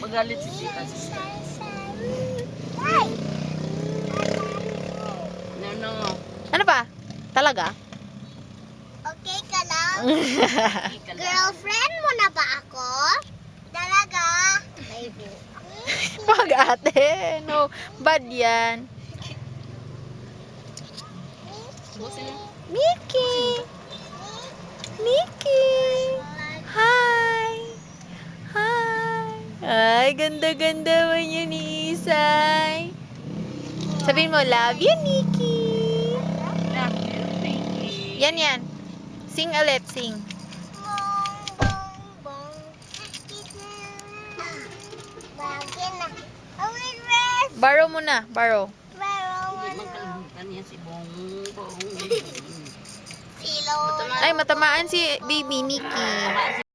Magalit si Tita. No. Ano pa? Talaga? Okay ka lang? Girlfriend mo na ba ako? Talaga? Maybe. Wag ate. No. Bad yan. Mickey! Mickey! Hi! Hi! Ay, ganda-ganda mo yun ni Isay. Sabihin mo, love you, Mickey! Love you, Pinky. Yan. Sing ulit, sing. Bong, bong, bong. Bagay na. Awit rest. Borrow mo na, borrow. Pero Hindi ano? magkalimutan yan si Bong. Silo. Ay, matamaan si baby Nikki.